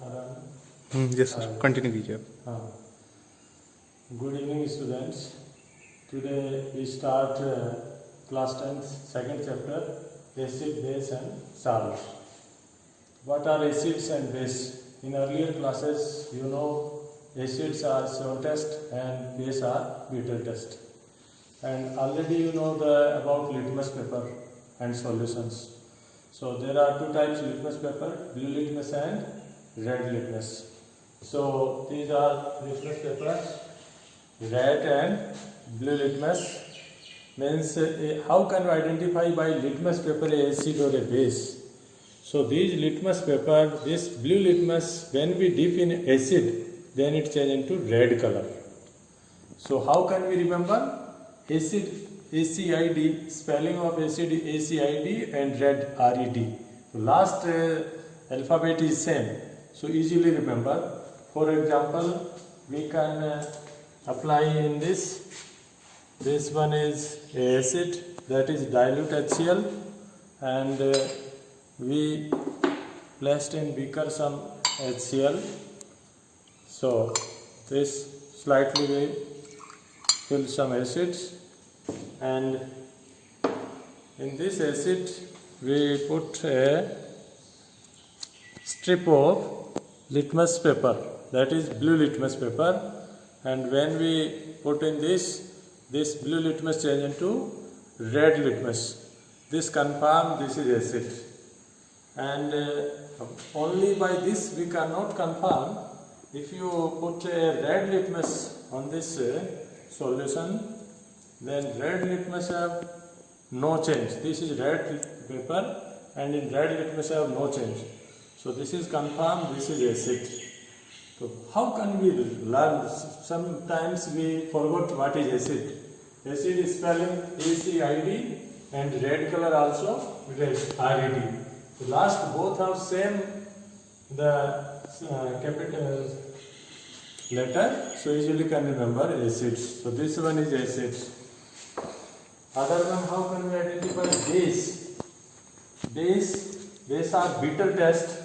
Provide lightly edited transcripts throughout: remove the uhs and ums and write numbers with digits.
Yes sir, continue कीजिए आप. Good evening students. Today we start class 10th second chapter, acid, base and salts. What are acids and base? In earlier classes you know acids are sour test and base are bitter test. And already you know about litmus paper and solutions. So there are two types of litmus paper, blue litmus and red litmus. So these are litmus papers, red and blue litmus. Means how can you identify by litmus paper a acid or a base? So these litmus paper, this blue litmus, when we dip in acid, then it changes into red color. So how can we remember? Acid, ACID, spelling of acid ACID and red RED. Last alphabet is same, so easily remember. For example, we can apply in this. This one is acid, that is dilute HCl, and we placed in beaker some HCl. So this slightly we fill some acids, and in this acid we put a strip of litmus paper, that is blue litmus paper, and when we put in this blue litmus change into red litmus. This confirm this is acid, and only by this we cannot confirm. If you put a red litmus on this solution, then red litmus have no change. This is red paper, and in red litmus have no change. So this is confirmed, this is acid. So how can we learn? Sometimes we forgot what is acid. Acid is spelling ACID and red color also red RED. The last both have same the capital letter, so easily can remember acids. So this one is acid. Other one, how can we identify base? Base are bitter test,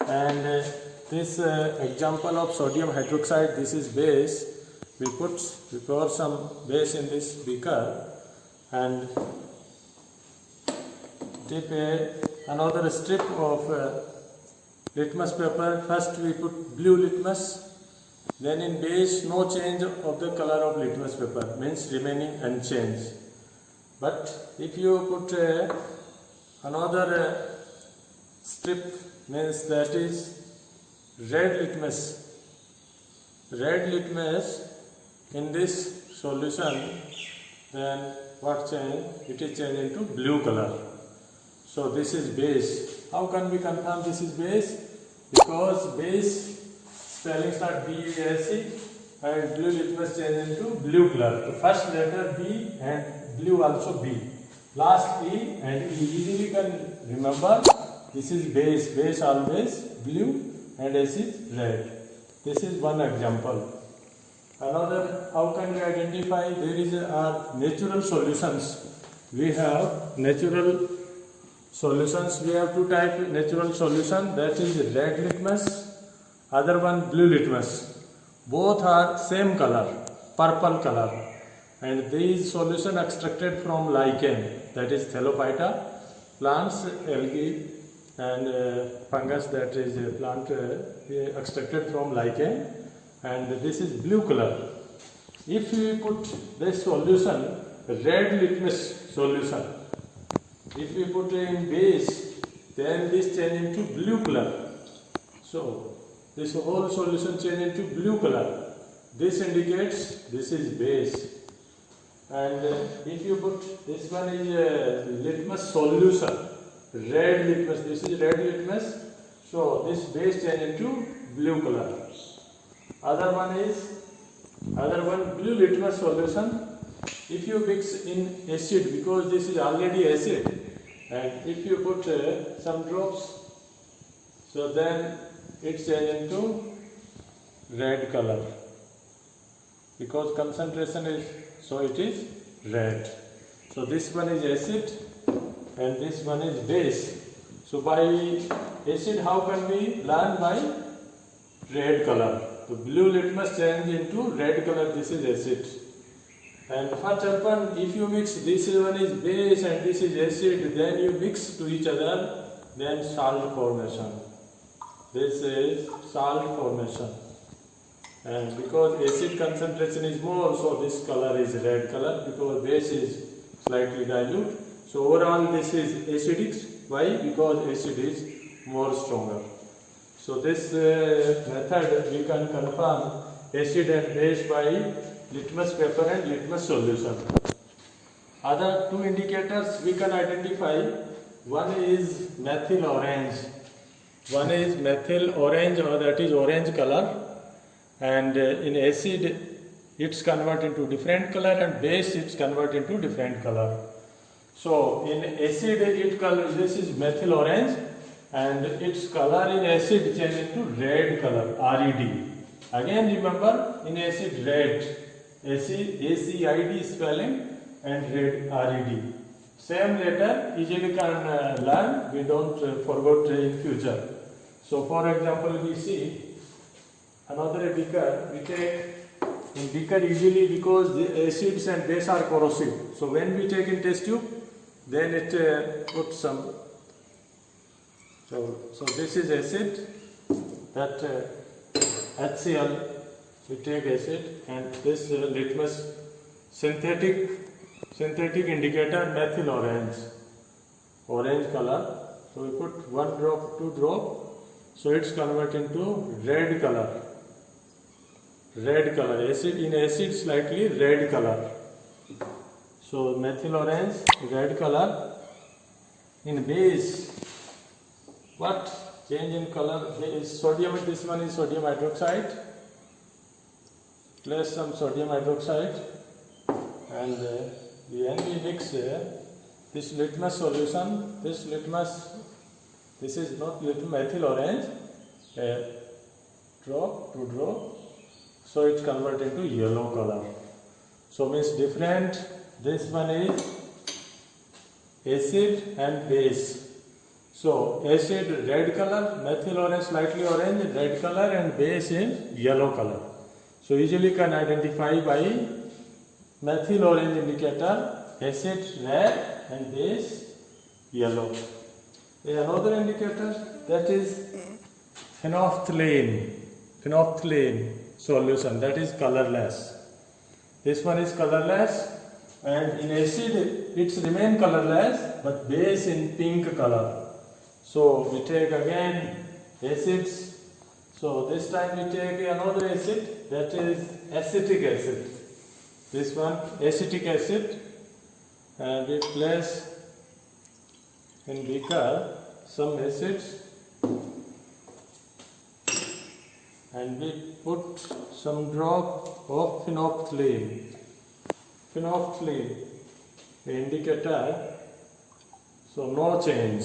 and this example of sodium hydroxide, this is base. We pour some base in this beaker and dip another strip of litmus paper. First we put blue litmus, then in base no change of the color of litmus paper, means remaining unchanged. But if you put another strip, means that is red litmus in this solution, then what change? It is changed into blue color. So this is base. How can we confirm this is base? Because base spelling start BASE and blue litmus change into blue color. The first letter B and blue also B. Last E and E. Easily can remember. This is base. Base always blue and acid red. This is one example. Another, how can we identify? There is natural solutions. We have natural solutions. We have two types natural solution. That is red litmus. Other one blue litmus. Both are same color, purple color. And these solution extracted from lichen, that is Thelophyta, plants, algae and fungus, that is a plant extracted from lichen, and this is blue color. If we put this solution, red litmus solution, if we put in base, then this change into blue color. So this whole solution change into blue color. This indicates this is base. And if you put, this one is litmus solution, red litmus, this is red litmus, so this base change into blue color. Other one blue litmus solution. If you mix in acid, because this is already acid, and if you put some drops, so then it change into red color, because concentration is, so it is red. So this one is acid and this one is base. So by acid, how can we learn? By red color. The blue litmus change into red color. This is acid. And what happen if you mix this one is base and this is acid, then you mix to each other, then salt formation. This is salt formation. And because acid concentration is more, so this color is red color, because base is slightly dilute. So overall this is acidic. Why? Because acid is more stronger. So this method we can confirm acid and base by litmus paper and litmus solution. Other two indicators we can identify. One is methyl orange. One is methyl orange, or that is orange color. And in acid it's converted into different color, and base it's converted into different color. So in acid it color, this is methyl orange, and its color in acid change into red color, red. Again remember, in acid red, ACID spelling, and red, red. Same letter easily can learn, we don't forget in future. So for example, we see another beaker, we take in beaker easily, because the acids and base are corrosive. So when we take in test tube, then it puts some. So this is acid, that HCl, we take acid, and this litmus synthetic indicator methyl orange color. So we put 1 drop, 2 drop, so it's converted into red color. Acid in acid slightly red color. So methyl orange, red color. In base, what change in color is sodium? This one is sodium hydroxide. Place some sodium hydroxide, and when we mix this litmus solution, this is not methyl orange, drop, 2 drop. So it's converted into yellow color. So means different. This one is acid and base. So acid red color, methyl orange slightly orange, red color, and base is yellow color. So easily can identify by methyl orange indicator, acid red and base yellow. Another indicator, that is phenolphthalein solution, that is colorless. This one is colorless, and in acid it's remain colorless, but base in pink color. So we take again acids. So this time we take another acid, that is acetic acid. This one acetic acid, and we place in beaker some acids, and we put some drop of phenolphthalein, the indicator. So no change.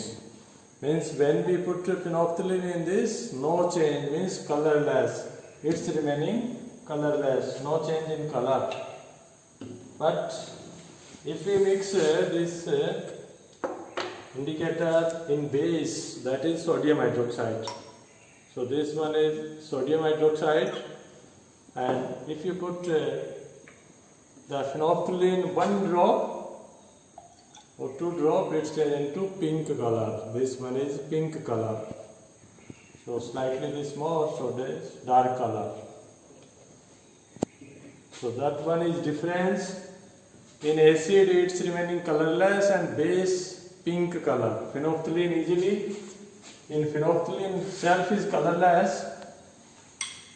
Means when we put phenolphthalein in this, no change, means colorless. It's remaining colorless, no change in color. But if we mix this indicator in base, that is sodium hydroxide. So this one is sodium hydroxide, and if you put the phenolphthalein 1 drop or 2 drop, it's into pink color. This one is pink color. So slightly this more, so this dark color. So that one is difference. In acid it's remaining colorless, and base pink color. Phenolphthalein easily, in phenolphthalein self is colorless.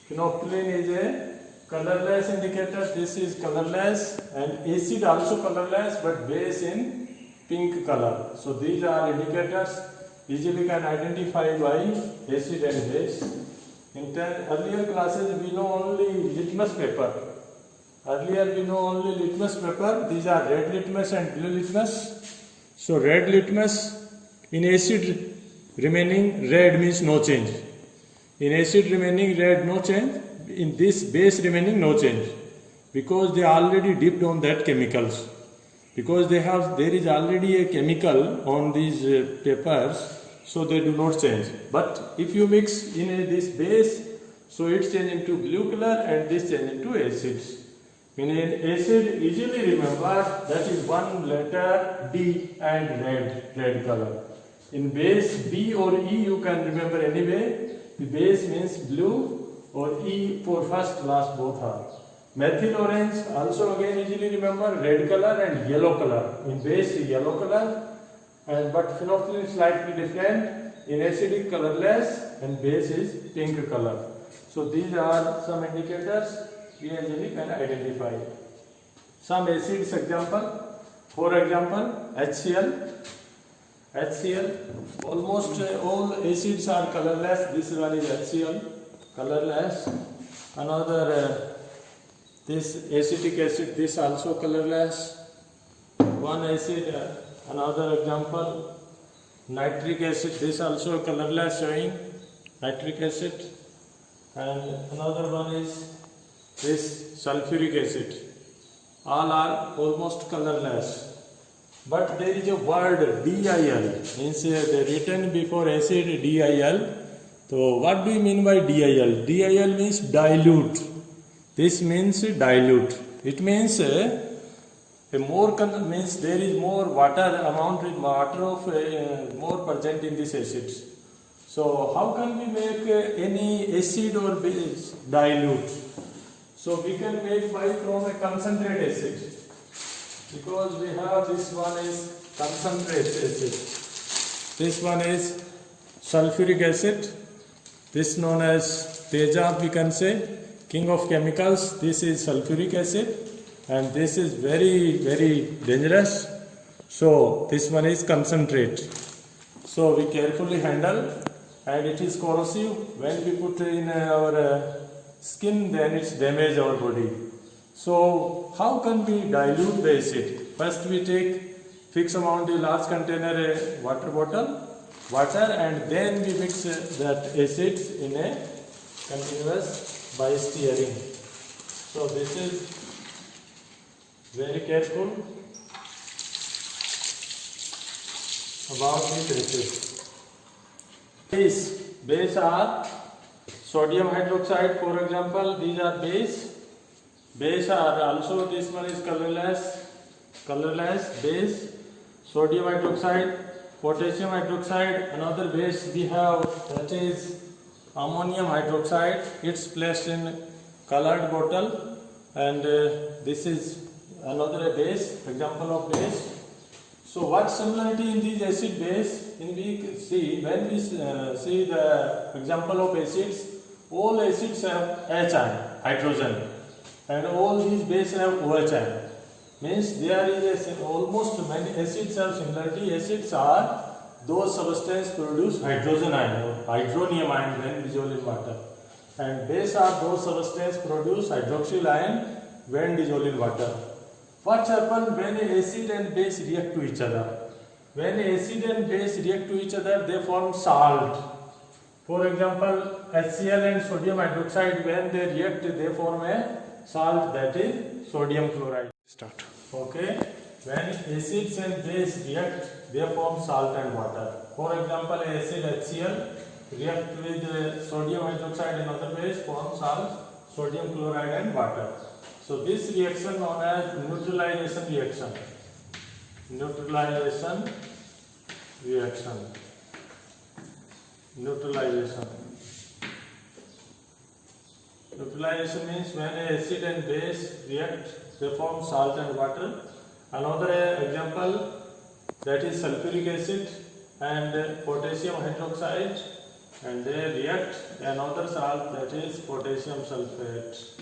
Phenolphthalein is a colorless indicator. This is colorless, and acid also colorless, but base in pink color. So these are indicators easily can identify by acid and base. In earlier classes we know only litmus paper. These are red litmus and blue litmus. So red litmus, in acid remaining red means no change. In acid remaining red, no change. In this base remaining no change, because they already dipped on that chemicals. Because there is already a chemical on these papers, so they do not change. But if you mix in this base, So it's changed into blue color and this changed into acids. In an acid, easily remember that is one letter D and red color. In base B or E you can remember anyway. The base means blue or E for first, last both are. Methyl orange also again easily remember red color and yellow color. In base yellow color but phenolphthalein is slightly different. In acidic colorless and base is pink color. So these are some indicators we usually can identify. Some acids example, for example HCl. Almost all acids are colorless. This one is HCl, colorless. Another this acetic acid, this also colorless. One acid, another example, nitric acid, this also colorless showing nitric acid. And another one is this sulfuric acid. All are almost colorless. But there is a word DIL, means they written before acid DIL. So what do you mean by DIL? DIL means dilute. This means dilute. It means means there is more water amount of more present in these acids. So how can we make any acid or base dilute? So we can make from a concentrate acid, because we have this one is concentrate acid, this one is sulfuric acid, this known as Tejab, we can say, king of chemicals. This is sulfuric acid and this is very dangerous. So this one is concentrate. So we carefully handle, and it is corrosive. When we put in our skin, then it's damage our body. So how can we dilute the acid? First we take fixed amount in large container water bottle, and then we mix that acid in a continuous by stirring. So this is very careful about this acid. Base are sodium hydroxide, for example. These are base. Base are also, this one is colorless base. Sodium hydroxide, potassium hydroxide. Another base we have, that is ammonium hydroxide. It's placed in colored bottle, and this is another base, example of base. So what similarity in these acid base? When we see the example of acids, all acids have H ion, hydrogen, and all these bases have OH ion. Means there is almost many acids have similarity. Acids are those substances produce hydrogen ion or hydronium ion when dissolved in water, and base are those substances produce hydroxyl ion when dissolved in water. What happens when acid and base react to each other? When acid and base react to each other, they form salt. For example, HCl and sodium hydroxide, when they react, they form a salt, that is sodium chloride. Start. Okay. When acids and base react, they form salt and water. For example, acid HCl react with sodium hydroxide and other base, form salt, sodium chloride and water. So this reaction known as neutralization reaction. Neutralization means when acid and base react, they form salt and water. Another example, that is sulfuric acid and potassium hydroxide, and they react. Another salt, that is potassium sulfate,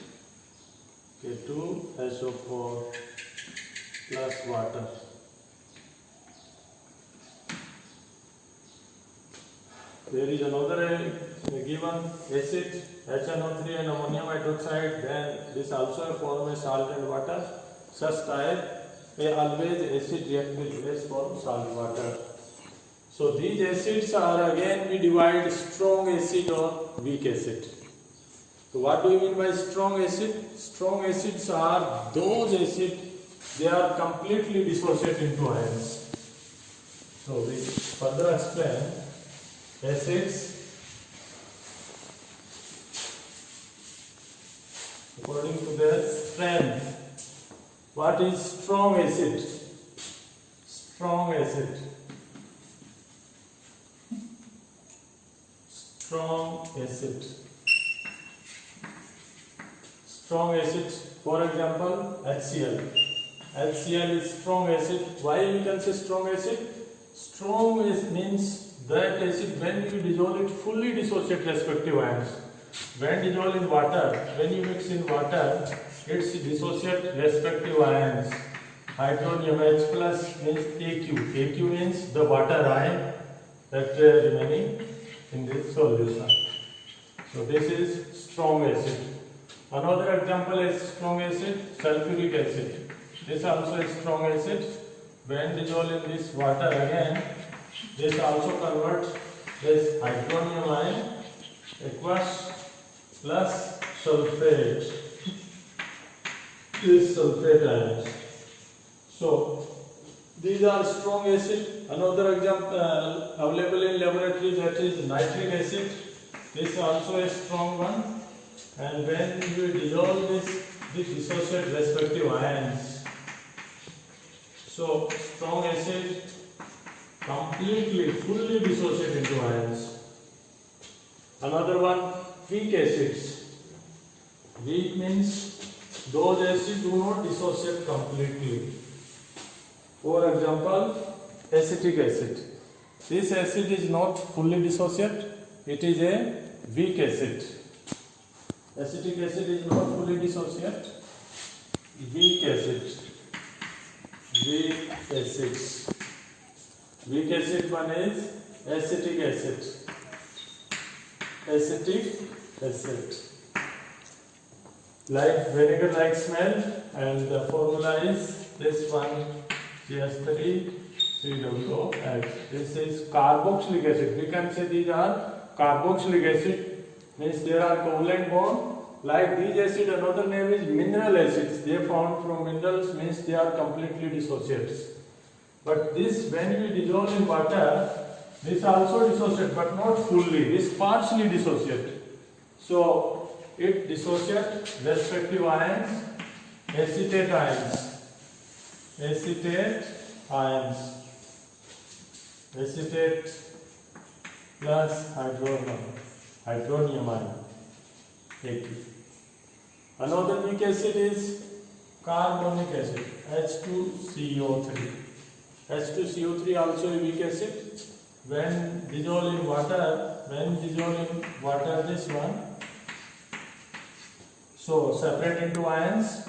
K2SO4 plus water. There is another given acid HNO3 and ammonium hydroxide, then this also form a salt and water. Such type always acid react with base form salt water. So these acids are, again we divide strong acid or weak acid. So what do you mean by strong acid? Strong acids are those acids, they are completely dissociated into ions. So we further explain acids according to their strength. What is strong acid? Strong acid. Strong acid. Strong acid, for example, HCl. HCl is strong acid. Why we can say strong acid? Strong means that acid when you dissolve it fully dissociate respective ions. When dissolved in water, when you mix in water, it's dissociate respective ions. Hydronium H plus means AQ. AQ means the water ion that remaining in this solution. So this is strong acid. Another example is strong acid, sulfuric acid. This also is strong acid. When dissolved in this water again, this also converts this hydronium ion aqueous plus sulfate. This sulfate ions. So these are strong acid. Another example available in laboratory, that is nitric acid. This also a strong one. And when you dissolve this dissociate respective ions. So strong acid completely, fully dissociate into ions. Another one, weak acids. Weak means those acids do not dissociate completely. For example, acetic acid. This acid is not fully dissociate, it is a weak acid. Acetic acid is not fully dissociate. Weak acid. Weak acids. Weak acid one is acetic acid. Acetic acid. Like vinegar like smell, and the formula is this one, CH3 COOH. This is carboxylic acid. We can say these are carboxylic acid. Means there are covalent bond. Like these acid, another name is mineral acids. They are found from minerals, means they are completely dissociates. But this, when we dissolve in water, this also dissociate, but not fully. This partially dissociate. So it dissociate respective ions, acetate ions, acetate ions, acetate plus hydronium ion, AQ. Another weak acid is carbonic acid, H2CO3. H2CO3 also a weak acid. When dissolved in water, this one, so separate into ions,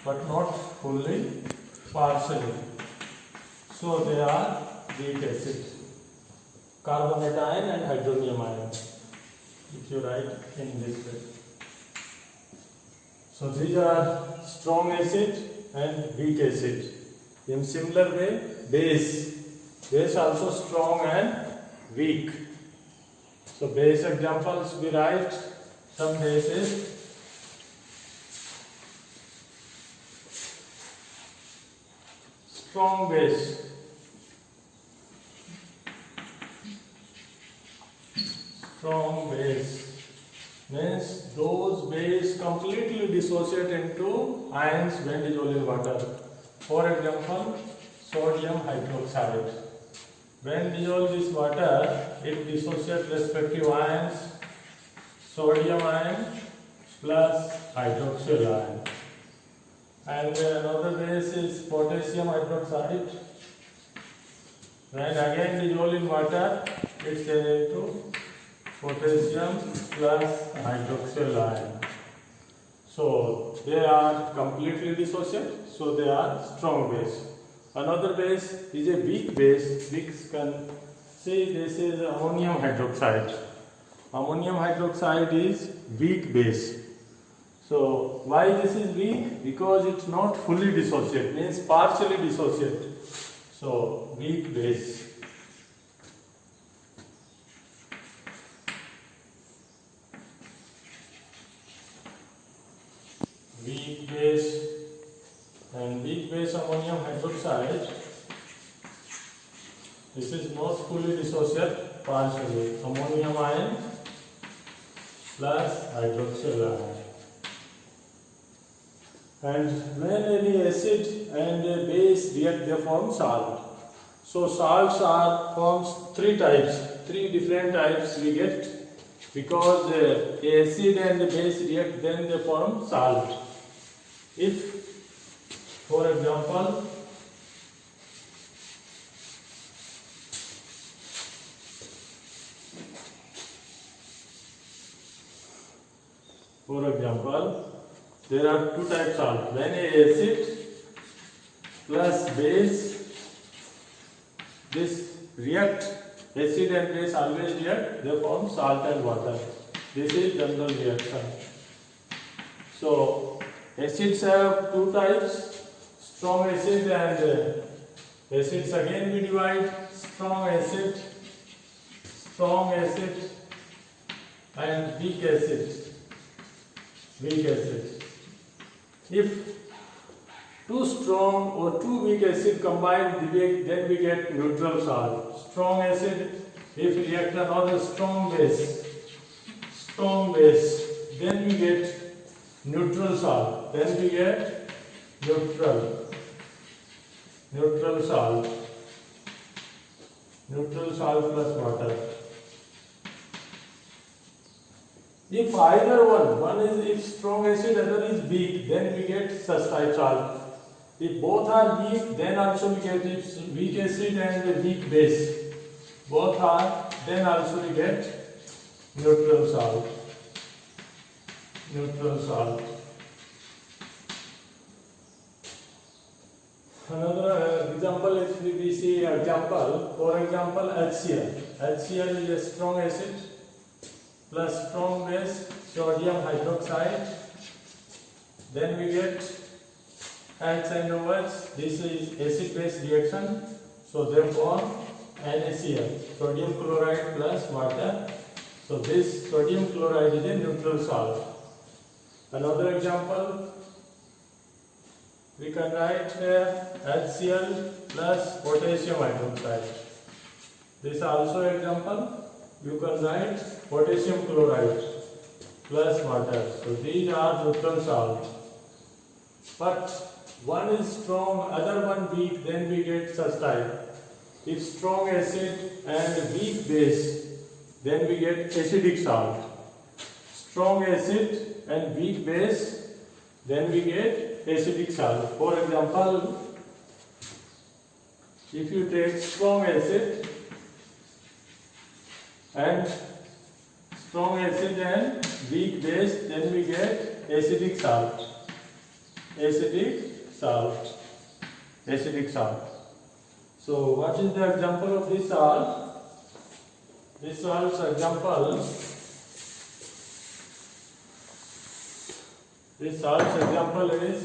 but not fully, partially. So they are weak acid. Carbonate ion and hydronium ion, if you write in this way. So these are strong acid and weak acid. In similar way, base also strong and weak. So base examples we write some bases. Strong base. Strong base means those base completely dissociate into ions when dissolved in water. For example, sodium hydroxide. When dissolved in water, it dissociates respective ions, sodium ion plus hydroxyl ion. And another base is potassium hydroxide. When again dissolved in water, it's changed into potassium plus hydroxyl ion. So they are completely dissociate, so they are strong base. Another base is a weak base. Weak can say this is ammonium hydroxide. Ammonium hydroxide is weak base. So why this is weak? Because it's not fully dissociate, means partially dissociate. So weak base. Weak base and weak base ammonium hydroxide. This is not fully dissociate, partially. Ammonium ion plus hydroxyl ion. And when any acid and a base react, they form salt. So salts are forms three types, three different types we get, because acid and the base react, then they form salt. If, for example, there are two types of salt. When acid plus base, this react, acid and base always react, they form salt and water. This is general reaction. So acids have two types, strong acid and acids again we divide, strong acid and weak acid. If too strong or too weak acid combined, then we get neutral salt. Strong acid, if react another strong base, then we get neutral salt. Then we get neutral salt plus water. If either one is if strong acid, other is weak, then we get such type salt. If both are weak, then also we get if weak acid and weak base. Both are, then also we get neutral salt. Another example, if we see example, for example, HCl. HCl is a strong acid plus strong base, sodium hydroxide. Then we get H and OH. This is acid-base reaction. So therefore, NaCl, sodium chloride plus water. So this sodium chloride is a neutral salt. Another example, we can write HCl plus potassium hydroxide. This also example, you can write potassium chloride plus water. So these are neutral salts. But one is strong, other one weak, then we get such type. If strong acid and weak base, then we get acidic salt. Strong acid and weak base, then we get acidic salt. For example, if you take strong acid and weak base, then we get acidic salt. So what is the example of this salt? This salt's example is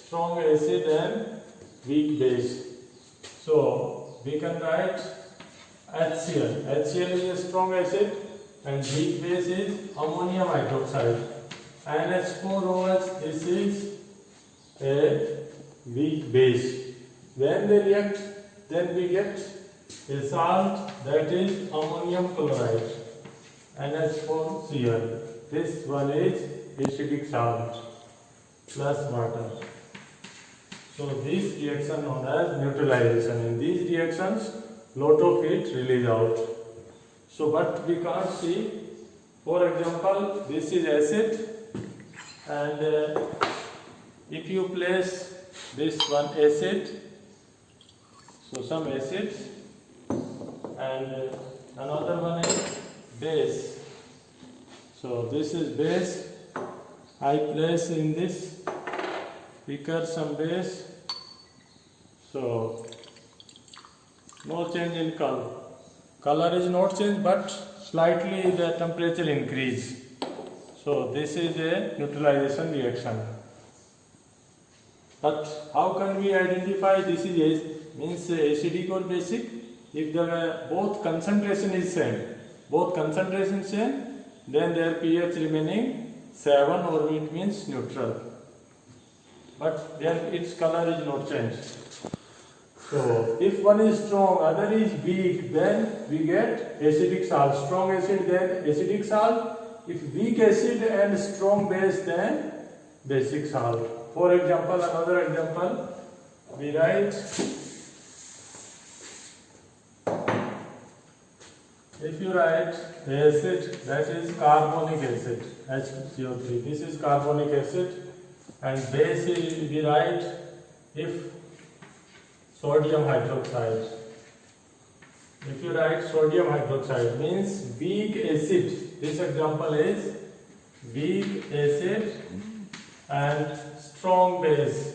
strong acid and weak base. So we can write HCl. HCl is a strong acid and weak base is ammonium hydroxide. NH4OH, this is a weak base. When they react, then we get a salt, that is ammonium chloride, NH4Cl. This one is acidic salt plus water. So this reaction known as neutralization. In these reactions, lot of heat release out. So but we can't see. For example, this is acid, and if you place this one acid, so some acid, and another one is base. So this is base. I place in this beaker some base. So no change in color. Color is not changed, but slightly the temperature increase. So this is a neutralization reaction. But how can we identify this is means acidic or basic? If the both concentration is same, then their pH remaining 7, or it means neutral. But then its color is not changed. So if one is strong, other is weak, then we get acidic salt. Strong acid, then acidic salt. If weak acid and strong base, then basic salt. For example, another example, we write, if you write acid, that is carbonic acid, HCO3, this is carbonic acid, and base is, we write, if sodium hydroxide. If you write sodium hydroxide means weak acid, this example is weak acid and strong base,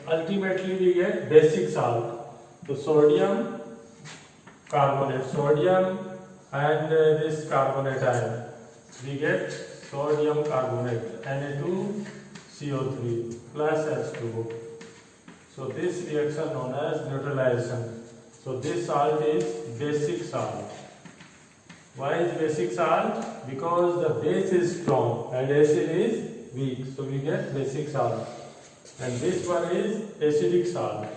ultimately we get basic salt. So sodium carbonate, sodium and this carbonate ion, we get sodium carbonate, Na2CO3 plus H2O. So this reaction known as neutralization. So this salt is basic salt. Why is basic salt? Because the base is strong and acid is weak. So we get basic salt. And this one is acidic salt.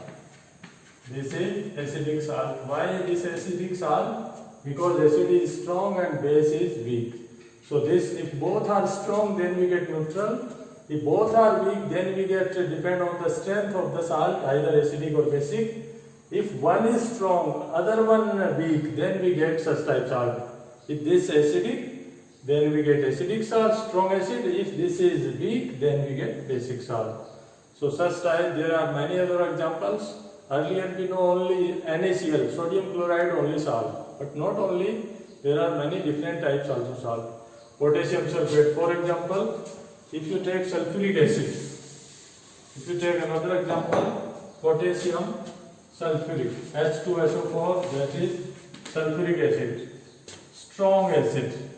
This is acidic salt. Why this acidic salt? Because acid is strong and base is weak. So this, if both are strong, then we get neutral. If both are weak, then we get depend on the strength of the salt, either acidic or basic. If one is strong, other one weak, then we get such type salt. If this acidic, then we get acidic salt, strong acid. If this is weak, then we get basic salt. So such type, there are many other examples. Earlier we know only NaCl, sodium chloride only salt. But not only, there are many different types also salt. Potassium sulfate, for example, if you take sulfuric acid, if you take another example, potassium sulfuric, H2SO4, that is sulfuric acid, strong acid.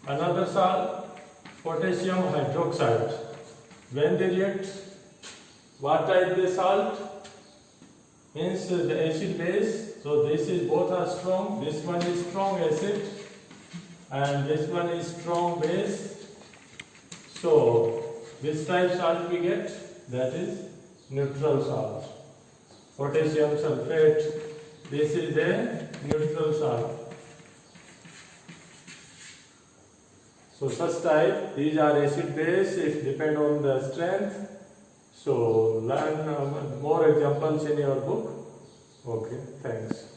Another salt, potassium hydroxide. When they react, what type the salt? Means the acid base. So this is, both are strong. This one is strong acid and this one is strong base. So which type salt we get? That is neutral salt. Potassium sulfate, this is a neutral salt. So such type, these are acid base, it depend on the strength. So learn more examples in your book. Okay, thanks.